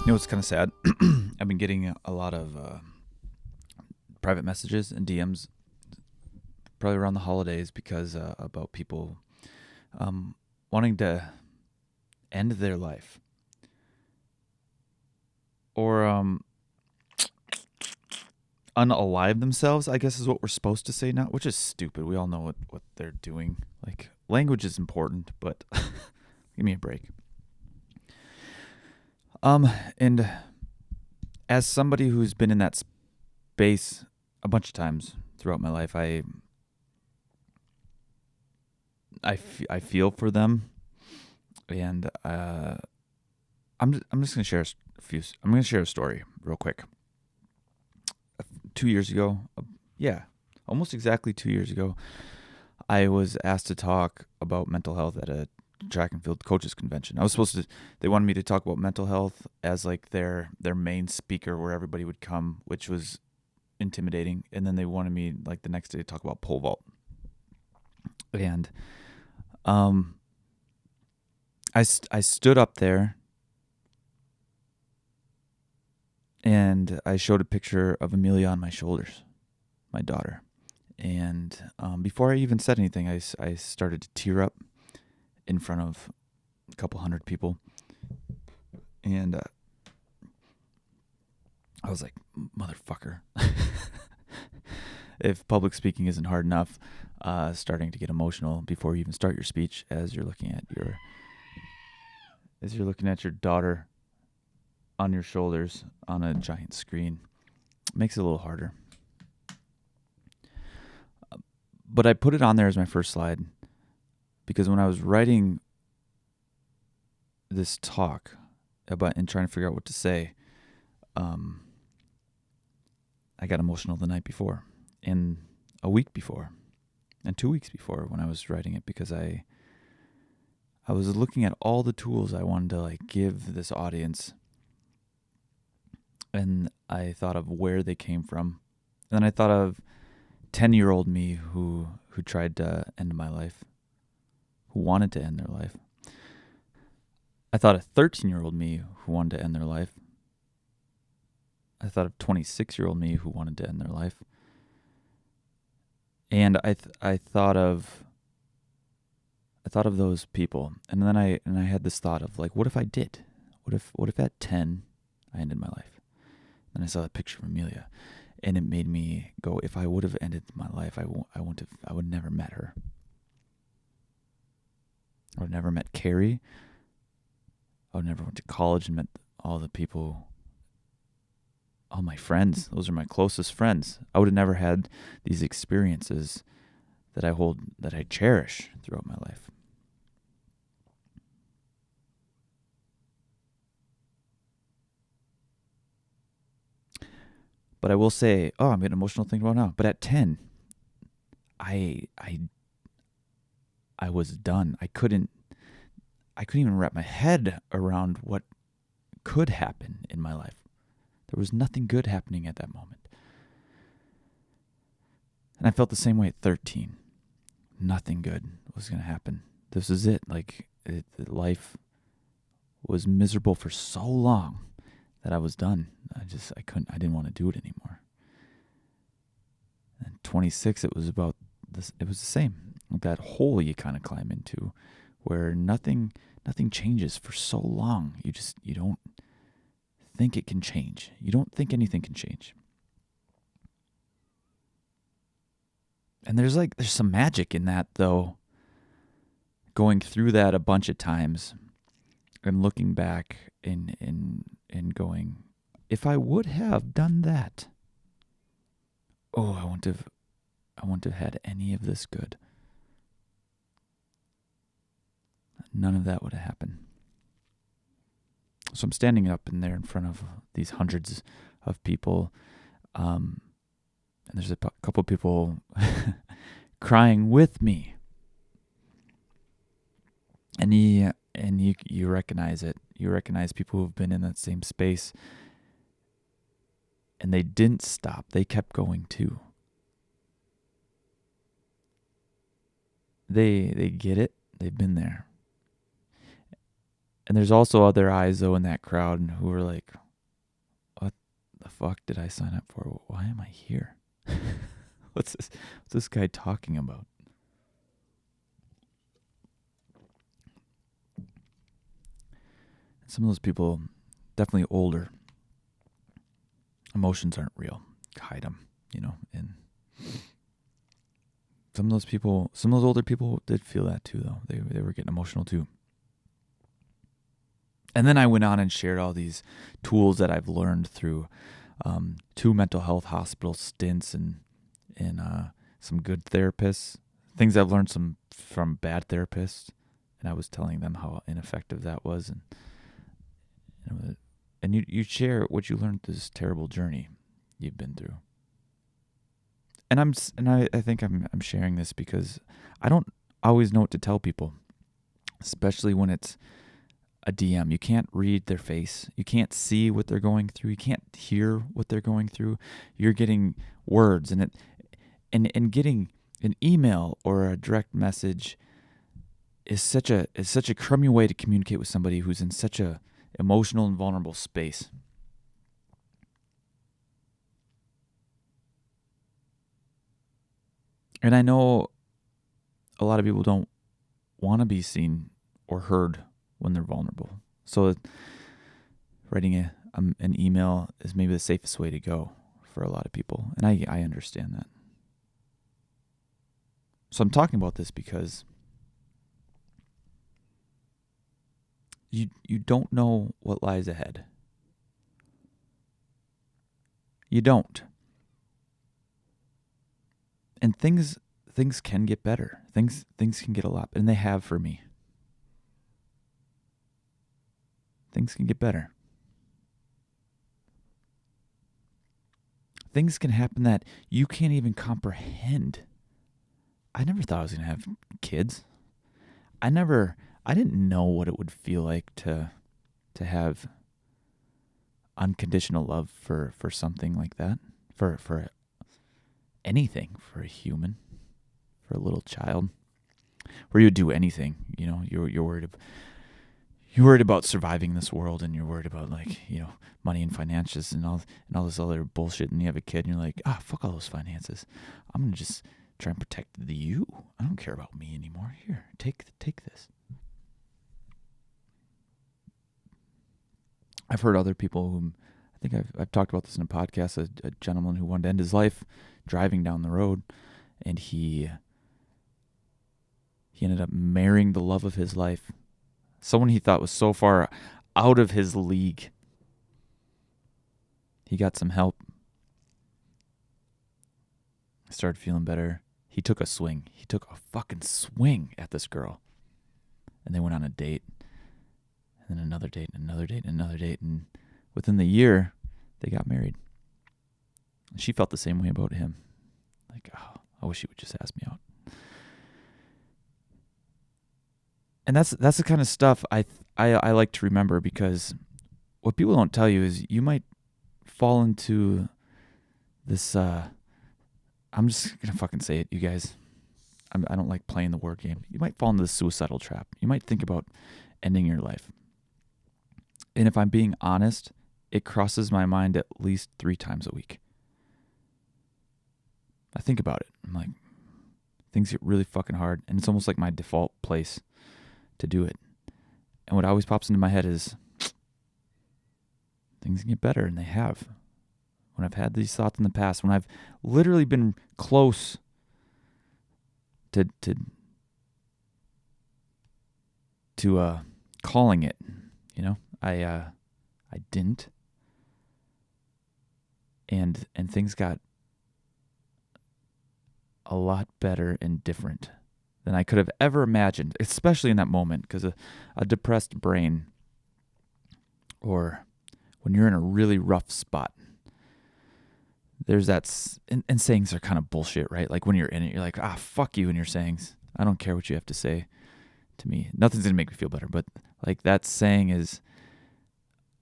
You know, it's kind of sad. I've been getting a lot of private messages and DMs, probably around the holidays, because about people wanting to end their life or unalive themselves, I guess is what we're supposed to say now, which is stupid. We all know what they're doing. Like, language is important, but give me a break. And as somebody who's been in that space a bunch of times throughout my life, I feel for them, and I'm just gonna share a few. I'm gonna share a story real quick. 2 years ago, almost exactly 2 years ago, I was asked to talk about mental health at a track and field coaches convention. I was supposed to. They wanted me to talk about mental health as like their main speaker, where everybody would come, which was intimidating. And then they wanted me like the next day to talk about pole vault. And I stood up there and I showed a picture of Amelia on my shoulders, my daughter. And before I even said anything, I started to tear up in front of a couple hundred people. And I was like, motherfucker. If public speaking isn't hard enough, starting to get emotional before you even start your speech, as you're looking at your daughter on your shoulders on a giant screen, makes it a little harder. But I put it on there as my first slide because when I was writing this talk about and trying to figure out what to say, I got emotional the night before and a week before and 2 weeks before when I was writing it, because I was looking at all the tools I wanted to like give this audience, and I thought of where they came from. And then I thought of 10-year-old me who tried to end my life, who wanted to end their life. I thought of 13-year-old me who wanted to end their life. I thought of 26-year-old me who wanted to end their life. And I thought of those people, and then I had this thought of like, what if I did? What if at 10 I ended my life? And I saw that picture of Amelia, and it made me go, if I would have ended my life, I would never met her. I would never met Carrie. I would never went to college and met all the people, all my friends. Those are my closest friends. I would have never had these experiences that I cherish throughout my life. But I will say, I'm getting emotional thinking about it now. But at 10, I was done. I couldn't even wrap my head around what could happen in my life. There was nothing good happening at that moment. And I felt the same way at 13. Nothing good was going to happen. This is it. Like, life was miserable for so long that I was done. I didn't want to do it anymore. And 26, it was about this. It was the same. That hole you kind of climb into, where nothing changes for so long. You don't think it can change. You don't think anything can change. And there's some magic in that, though. Going through that a bunch of times and looking back and going, if I would have done that, I wouldn't have had any of this good. None of that would have happened. So I'm standing up in there in front of these hundreds of people, and there's a couple of people crying with me. And you recognize it. You recognize people who've been in that same space, and they didn't stop. They kept going too. They get it. They've been there. And there's also other eyes, though, in that crowd who are like, what the fuck did I sign up for? Why am I here? What's this guy talking about? Some of those people, definitely older, emotions aren't real. Hide them, and some of those older people did feel that too, though. They were getting emotional too. And then I went on and shared all these tools that I've learned through 2 mental health hospital stints and some good therapists, things I've learned from bad therapists. And I was telling them how ineffective that was. And you share what you learned through this terrible journey you've been through. And I think I'm sharing this because I don't always know what to tell people, especially when it's a DM. You can't read their face. You can't see what they're going through. You can't hear what they're going through. You're getting words, and getting an email or a direct message is such a crummy way to communicate with somebody who's in such a emotional and vulnerable space. And I know a lot of people don't want to be seen or heard when they're vulnerable. So writing an email is maybe the safest way to go for a lot of people. And I understand that. So I'm talking about this because you don't know what lies ahead. You don't. And things can get better. Things can get a lot, and they have for me. Things can get better. Things can happen that you can't even comprehend. I never thought I was going to have kids. I didn't know what it would feel like to have unconditional love for something like that, for anything, for a human, for a little child, where you would do anything. You're worried about surviving this world, and you're worried about money and finances and all this other bullshit. And you have a kid, and you're like, fuck all those finances. I'm gonna just try and protect you. I don't care about me anymore. Here, take this. I've heard other people whom I think I've talked about this in a podcast. A gentleman who wanted to end his life driving down the road, and he ended up marrying the love of his life, someone he thought was so far out of his league. He got some help. Started feeling better. He took a swing. He took a fucking swing at this girl, and they went on a date. And then another date, and another date, and another date. And within the year, they got married. And she felt the same way about him. Like, I wish he would just ask me out. And that's the kind of stuff I like to remember, because what people don't tell you is you might fall into this, I'm just going to fucking say it, you guys. I don't like playing the word game. You might fall into the suicidal trap. You might think about ending your life. And if I'm being honest, it crosses my mind at least 3 times a week. I think about it. I'm like, things get really fucking hard, and it's almost like my default place to do it. And what always pops into my head is, things can get better, and they have. When I've had these thoughts in the past, when I've literally been close to calling it, I didn't, and things got a lot better and different than I could have ever imagined, especially in that moment, because a depressed brain, or when you're in a really rough spot, there's that, and sayings are kind of bullshit, right? Like when you're in it, you're like, fuck you and your sayings. I don't care what you have to say to me. Nothing's going to make me feel better. But like that saying is,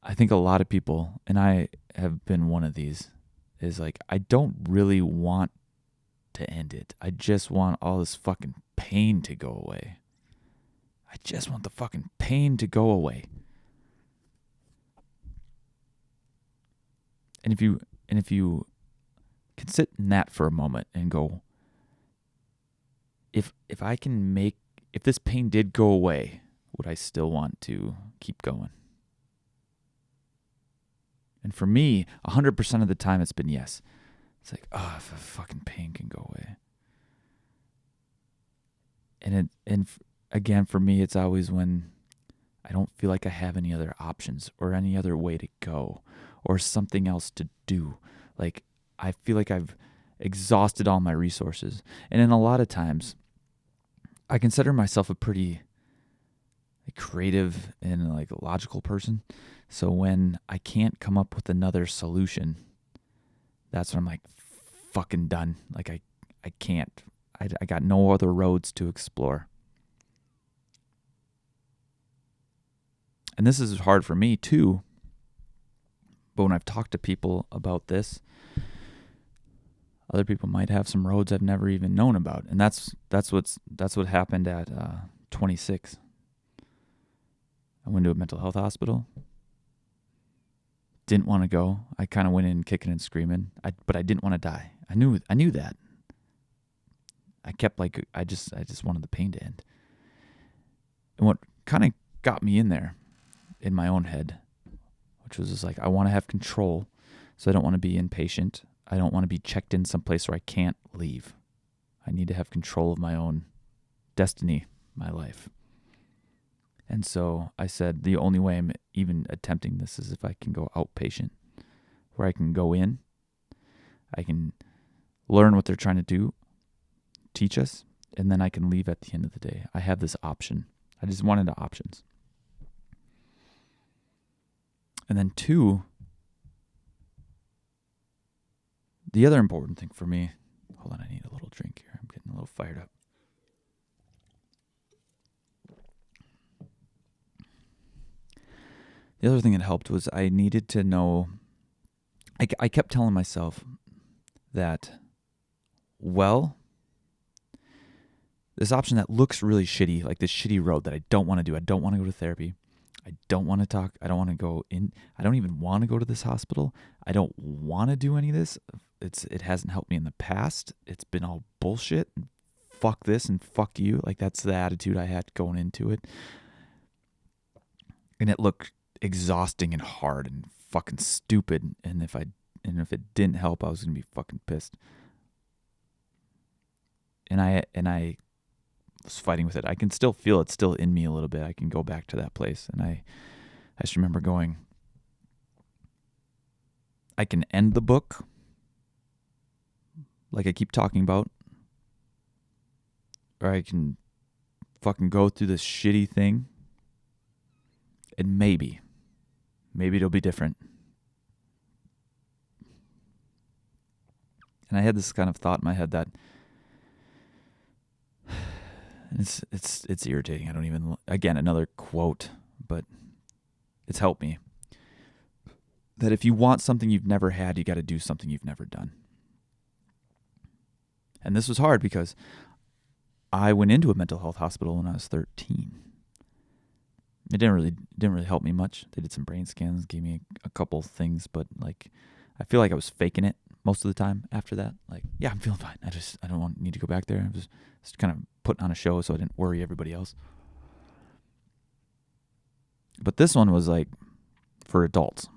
I think a lot of people, and I have been one of these, is like, I don't really want to end it. I just want all this fucking pain to go away. I just want the fucking pain to go away. And if you can sit in that for a moment and go, if this pain did go away, would I still want to keep going? And for me, 100% of the time it's been yes. It's like, if the fucking pain can go away. And again, for me, it's always when I don't feel like I have any other options or any other way to go or something else to do. Like, I feel like I've exhausted all my resources. And then a lot of times, I consider myself a pretty creative and logical person. So when I can't come up with another solution, that's when I'm like, fucking done. Like, I can't. I got no other roads to explore. And this is hard for me too. But when I've talked to people about this, other people might have some roads I've never even known about. And that's what happened at 26. I went to a mental health hospital. Didn't want to go. I kind of went in kicking and screaming. But I didn't want to die. I knew that. I kept I just wanted the pain to end. And what kind of got me in there, in my own head, which was just I want to have control, so I don't want to be inpatient. I don't want to be checked in someplace where I can't leave. I need to have control of my own destiny, my life. And so I said, the only way I'm even attempting this is if I can go outpatient, where I can go in, I can learn what they're trying to do, teach us, and then I can leave at the end of the day. I have this option. I just wanted the options. And then 2, the other important thing for me, hold on, I need a little drink here. I'm getting a little fired up. The other thing that helped was I needed to know, I kept telling myself that, this option that looks really shitty, like this shitty road that I don't want to do. I don't want to go to therapy. I don't want to talk. I don't want to go in. I don't even want to go to this hospital. I don't want to do any of this. It hasn't helped me in the past. It's been all bullshit. And fuck this and fuck you. That's the attitude I had going into it. And it looked exhausting and hard and fucking stupid. And if it didn't help, I was gonna be fucking pissed. And I was fighting with it. I can still feel it still in me a little bit. I can go back to that place. And I just remember going, I can end the book like I keep talking about, or I can fucking go through this shitty thing, and maybe it'll be different. And I had this kind of thought in my head that it's irritating. I don't even, again, another quote, but it's helped me. That if you want something you've never had, you got to do something you've never done. And this was hard because I went into a mental health hospital when I was 13. It didn't really help me much. They did some brain scans, gave me a couple things, but I feel like I was faking it most of the time after that. Yeah, I'm feeling fine. I don't need to go back there. I was just kind of putting on a show so I didn't worry everybody else. But this one was for adults.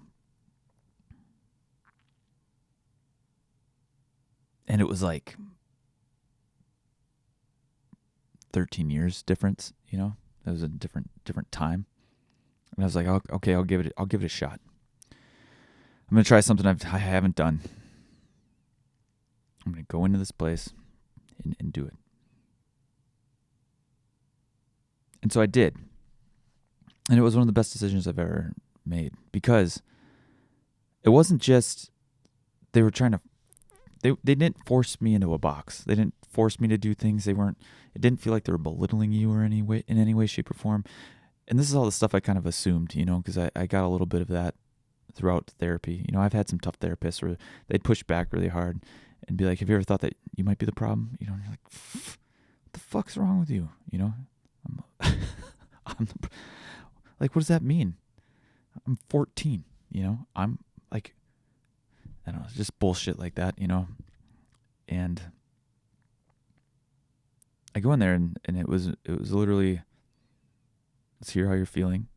And it was 13 years difference, It was a different time. And I was like, okay, I'll give it a shot. I'm going to try something I haven't done. I'm going to go into this place and do it. And so I did. And it was one of the best decisions I've ever made, because it wasn't just they were trying to they didn't force me into a box. They didn't force me to do things. It didn't feel like they were belittling you or in any way, shape, or form. And this is all the stuff I kind of assumed, because I got a little bit of that throughout therapy. I've had some tough therapists where they'd push back really hard and be like, have you ever thought that you might be the problem? And you're like, what the fuck's wrong with you? Like, what does that mean? I'm 14, I'm like, I don't know, it's just bullshit like that, and I go in there and it was literally, let's hear how you're feeling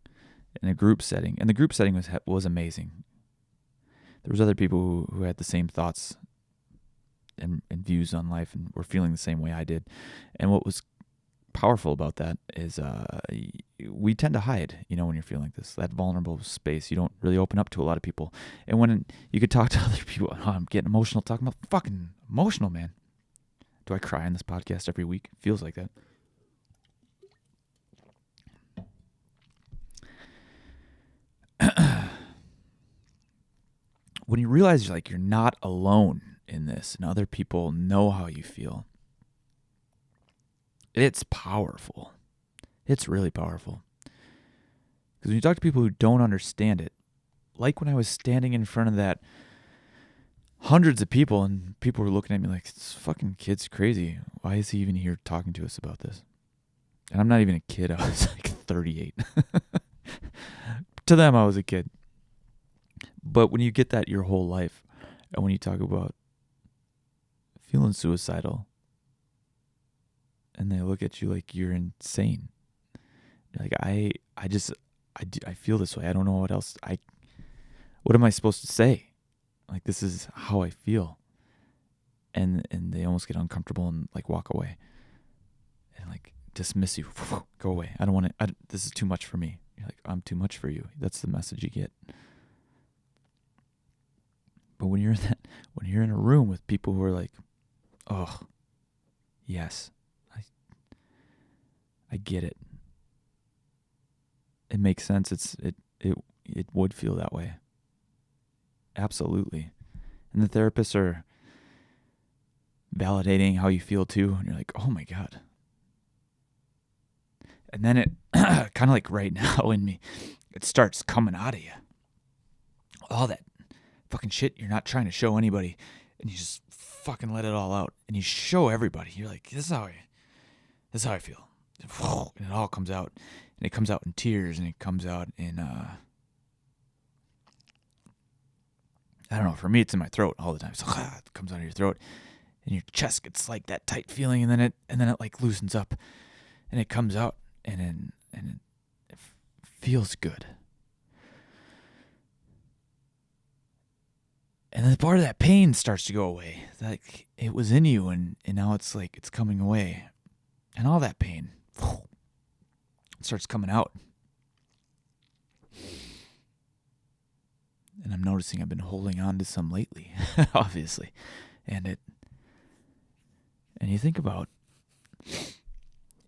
in a group setting. And the group setting was amazing. There was other people who had the same thoughts and views on life and were feeling the same way I did. And what was powerful about that is we tend to hide, when you're feeling this, that vulnerable space. You don't really open up to a lot of people. And when you could talk to other people, I'm getting emotional talking about fucking emotional, man. Do I cry on this podcast every week? It feels like that. When you realize you're not alone in this and other people know how you feel, it's powerful. It's really powerful. Because when you talk to people who don't understand it, like when I was standing in front of that hundreds of people and people were looking at me like, this fucking kid's crazy. Why is he even here talking to us about this? And I'm not even a kid. I was like 38. To them, I was a kid. But when you get that your whole life, and when you talk about feeling suicidal, and they look at you like you're insane, you're like, I feel this way. I don't know what else. What am I supposed to say? Like, this is how I feel. And they almost get uncomfortable and like walk away and like dismiss you. Go away. I don't want to. This is too much for me. You're like, I'm too much for you. That's the message you get. But when you're in a room with people who are like, oh, yes, I get it. It makes sense. It would feel that way. Absolutely. And the therapists are validating how you feel too. And you're like, oh my God. And then it kind of like right now in me, it starts coming out of you. All that fucking shit you're not trying to show anybody, and you just fucking let it all out, and you show everybody. You're like, this is how I feel, and it all comes out, and it comes out in tears, and it comes out in I don't know. For me, it's in my throat all the time. So it comes out of your throat, and your chest gets like that tight feeling, and then it like loosens up, and it comes out, and it feels good. And then part of that pain starts to go away. Like, it was in you, and now it's like it's coming away. And all that pain starts coming out. And I'm noticing I've been holding on to some lately, obviously. And you think about,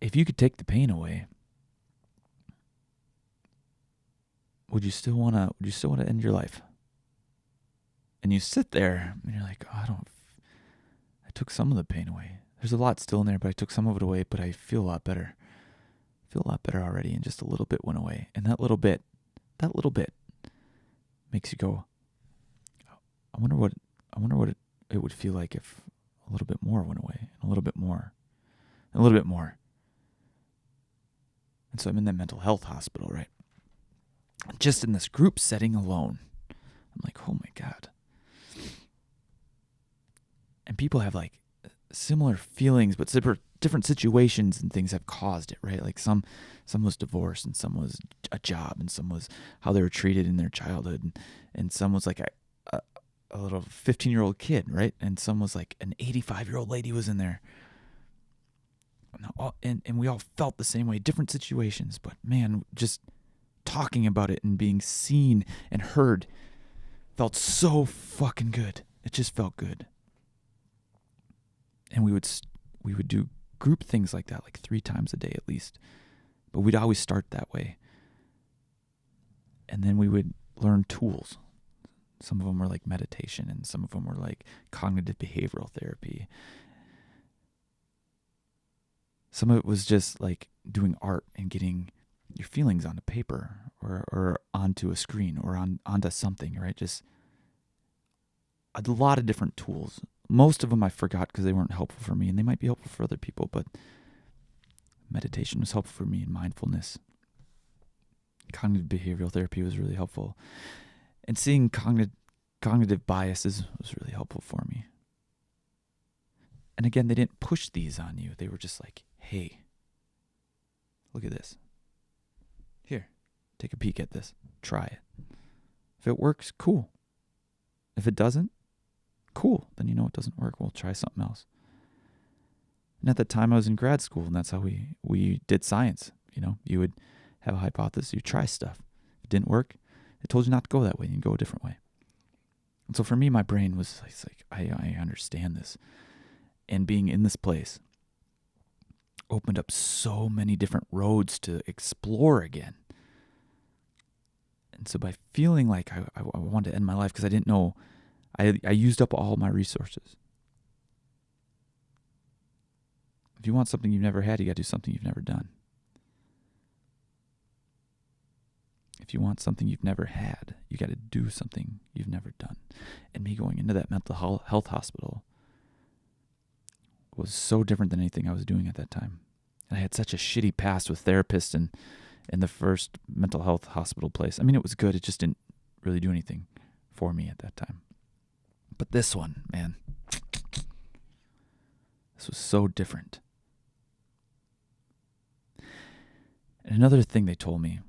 if you could take the pain away, would you still want to end your life? And you sit there and you're like, oh, I took some of the pain away. There's a lot still in there, but I took some of it away, but I feel a lot better. I feel a lot better already, and just a little bit went away. And that little bit makes you go, I wonder what it would feel like if a little bit more went away, and a little bit more, and a little bit more. And so I'm in that mental health hospital, right? Just in this group setting alone, I'm like, oh my God. And people have like similar feelings, but different situations and things have caused it, right? Like some was divorce, and some was a job, and some was how they were treated in their childhood, and some was like a little 15-year-old kid, right? And some was like an 85-year-old lady was in there. And we all felt the same way, different situations, but man, just talking about it and being seen and heard felt so fucking good. It just felt good. And we would do group things like that, like 3 times a day at least. But we'd always start that way. And then we would learn tools. Some of them were like meditation, and some of them were like cognitive behavioral therapy. Some of it was just like doing art and getting your feelings onto paper or onto a screen or onto something, right? Just a lot of different tools. Most of them I forgot because they weren't helpful for me, and they might be helpful for other people, but meditation was helpful for me, and mindfulness. cognitive behavioral therapy was really helpful. And seeing cognitive biases was really helpful for me. And again, they didn't push these on you. They were just like, hey, look at this. Here, take a peek at this. Try it. If it works, cool. If it doesn't, cool. Then you know it doesn't work. We'll try something else. And at the time I was in grad school, and that's how we did science. You would have a hypothesis, you try stuff. If it didn't work, it told you not to go that way, you can go a different way. And so for me, my brain was like, I understand this. And being in this place opened up so many different roads to explore again. And so by feeling like I wanted to end my life because I didn't know, I used up all my resources. If you want something you've never had, you got to do something you've never done. If you want something you've never had, you got to do something you've never done. And me going into that mental health hospital was so different than anything I was doing at that time. And I had such a shitty past with therapists and the first mental health hospital place. I mean, it was good. It just didn't really do anything for me at that time. But this one, man, this was so different. And another thing they told me,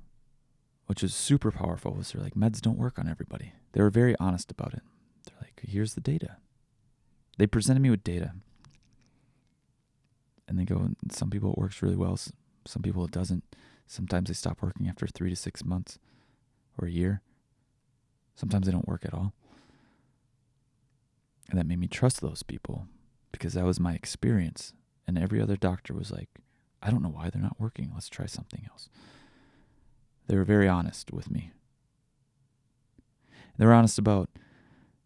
which was super powerful, was they're like, meds don't work on everybody. They were very honest about it. They're like, here's the data. They presented me with data. And they go, some people it works really well. Some people it doesn't. Sometimes they stop working after 3 to 6 months or a year. Sometimes they don't work at all. And that made me trust those people because that was my experience. And every other doctor was like, I don't know why they're not working. Let's try something else. They were very honest with me. They were honest about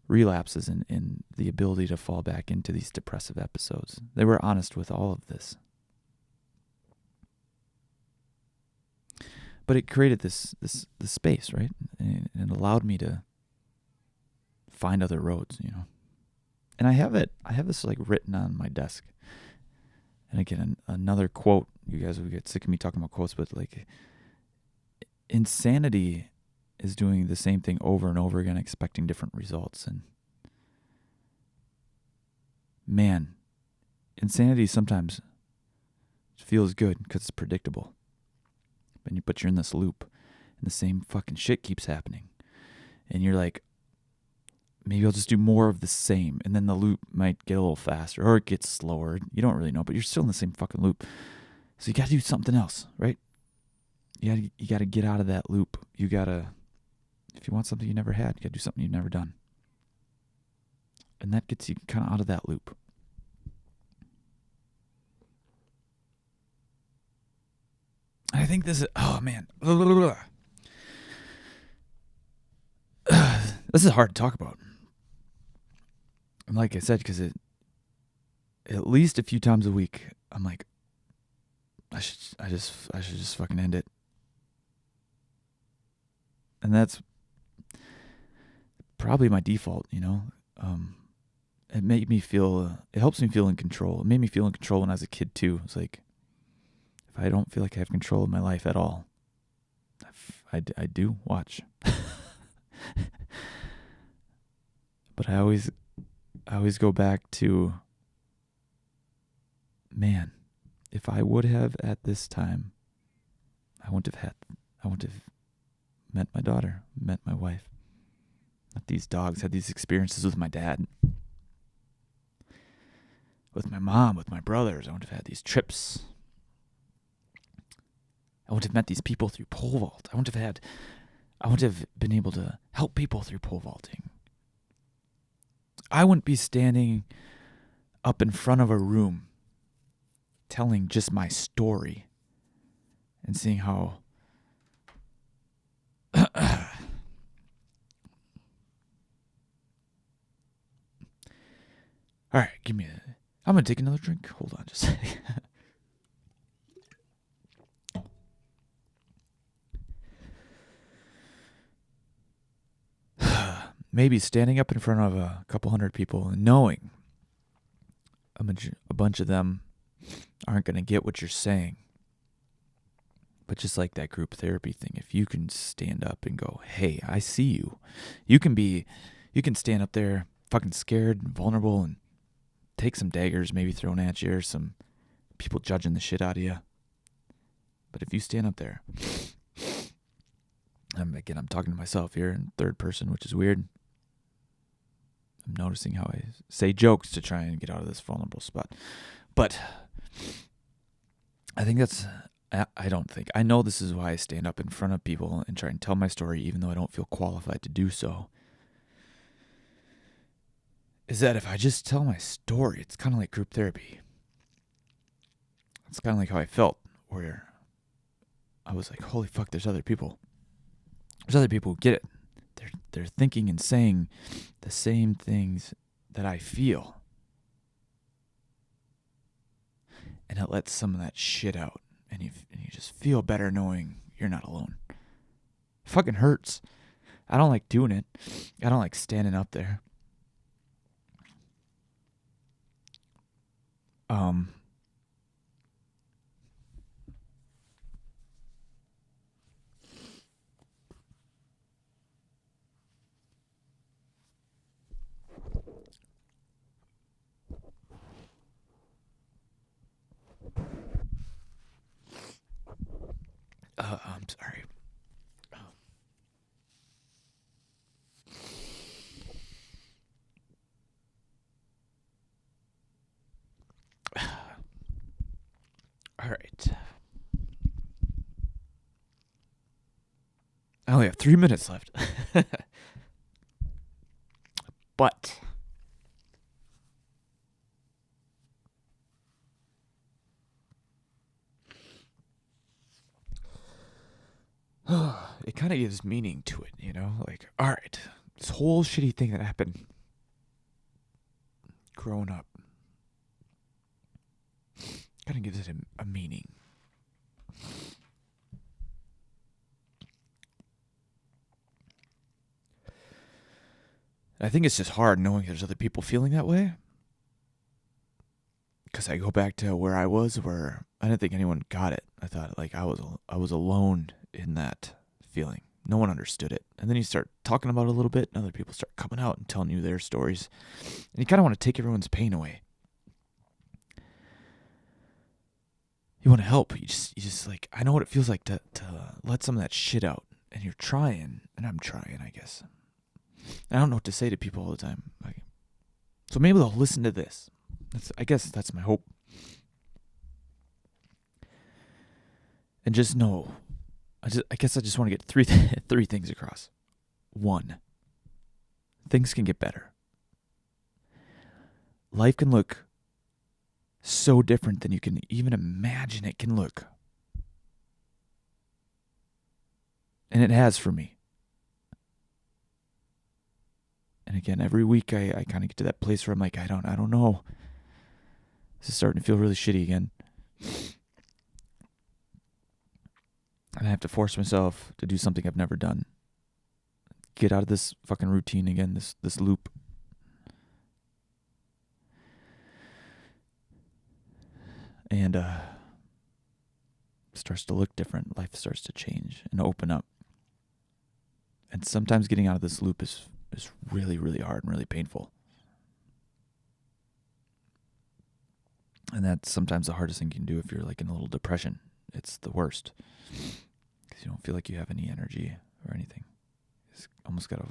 relapses and the ability to fall back into these depressive episodes. They were honest with all of this. But it created this space, right? And it allowed me to find other roads, And I have this like written on my desk. And again, another quote. You guys will get sick of me talking about quotes, but like, insanity is doing the same thing over and over again, expecting different results. And man, insanity sometimes feels good because it's predictable. But you're in this loop, and the same fucking shit keeps happening. And you're like, maybe I'll just do more of the same, and then the loop might get a little faster, or it gets slower. You don't really know, but you're still in the same fucking loop. So you got to do something else, right? You got to get out of that loop. You got to, if you want something you never had, you got to do something you've never done. And that gets you kind of out of that loop. I think this is, oh man. This is hard to talk about. And like I said, because at least a few times a week, I'm like, I should just fucking end it. And that's probably my default, It made me feel, it helps me feel in control. It made me feel in control when I was a kid too. It's like, if I don't feel like I have control of my life at all, I do watch. But I always go back to, man, if I would have at this time, I wouldn't have met my daughter, met my wife, met these dogs, had these experiences with my dad, with my mom, with my brothers. I wouldn't have had these trips. I wouldn't have met these people through pole vault. I wouldn't have been able to help people through pole vaulting. I wouldn't be standing up in front of a room telling just my story and seeing how all right, I'm going to take another drink. Hold on just a second. Maybe standing up in front of a couple hundred people and knowing a bunch of them aren't going to get what you're saying. But just like that group therapy thing, if you can stand up and go, hey, I see you. You can stand up there fucking scared and vulnerable and take some daggers maybe thrown at you or some people judging the shit out of you. But if you stand up there, I'm talking to myself here in third person, which is weird. I'm noticing how I say jokes to try and get out of this vulnerable spot. But I think I know this is why I stand up in front of people and try and tell my story, even though I don't feel qualified to do so. Is that if I just tell my story, it's kind of like group therapy. It's kind of like how I felt, where I was like, holy fuck, there's other people. There's other people who get it. They're thinking and saying the same things that I feel. And it lets some of that shit out. And you just feel better knowing you're not alone. It fucking hurts. I don't like doing it. I don't like standing up there. I'm sorry. All right. I only have 3 minutes left. But it kind of gives meaning to it, you know? Like, all right, this whole shitty thing that happened growing up kind of gives it a meaning. I think it's just hard knowing there's other people feeling that way. Because I go back to where I was, where I didn't think anyone got it. I thought like I was alone in that feeling. No one understood it. And then you start talking about it a little bit, and other people start coming out and telling you their stories. And you kind of want to take everyone's pain away. You want to help. You just like, I know what it feels like to let some of that shit out. And you're trying, and I'm trying, I guess. I don't know what to say to people all the time. So maybe they'll listen to this. I guess that's my hope. And just know, I guess I just want to get three things across. 1, things can get better. Life can look so different than you can even imagine it can look. And it has for me. And again, every week I kind of get to that place where I'm like, I don't know. This is starting to feel really shitty again. And I have to force myself to do something I've never done. Get out of this fucking routine again, this loop. And it starts to look different. Life starts to change and open up. And sometimes getting out of this loop is really, really hard and really painful. And that's sometimes the hardest thing you can do if you're like in a little depression. It's the worst. Because you don't feel like you have any energy or anything. You just almost got to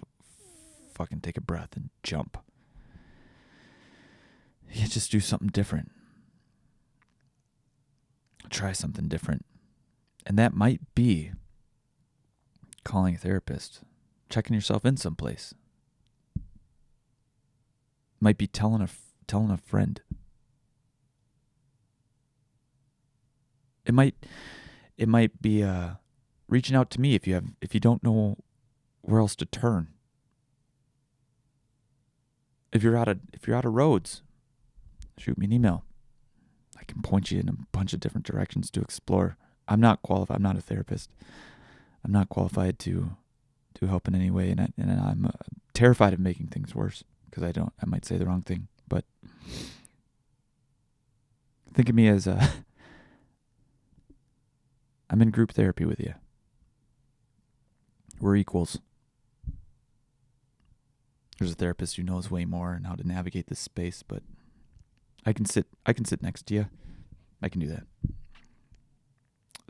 fucking take a breath and jump. You can't just do something different. Try something different. And that might be calling a therapist, checking yourself in someplace. Might be telling a friend. It might be reaching out to me if you don't know where else to turn. If you're out of roads, shoot me an email. I can point you in a bunch of different directions to explore. I'm not qualified. I'm not a therapist. I'm not qualified to help in any way, and I'm terrified of making things worse because I might say the wrong thing. But think of me as I'm in group therapy with you. We're equals. There's a therapist who knows way more on how to navigate this space, but I can sit next to you. I can do that.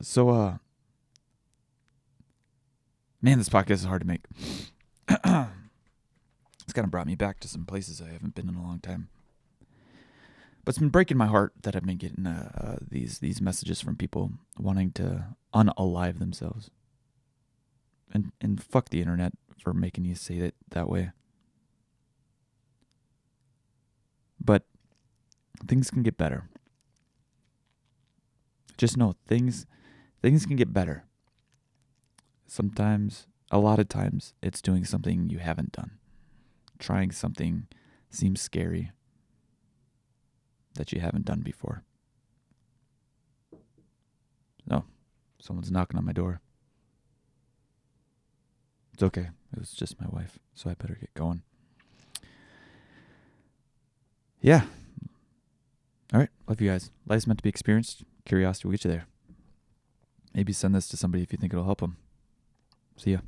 So, man, this podcast is hard to make. It's kind of brought me back to some places I haven't been in a long time. But it's been breaking my heart that I've been getting these messages from people wanting to unalive themselves. And fuck the internet for making you say it that way. But things can get better. Just know things can get better. Sometimes, a lot of times, it's doing something you haven't done. Trying something seems scary that you haven't done before. No, someone's knocking on my door. It's okay. It was just my wife, so I better get going. Yeah. All right. Love you guys. Life's meant to be experienced. Curiosity will get you there. Maybe send this to somebody if you think it'll help them. See ya.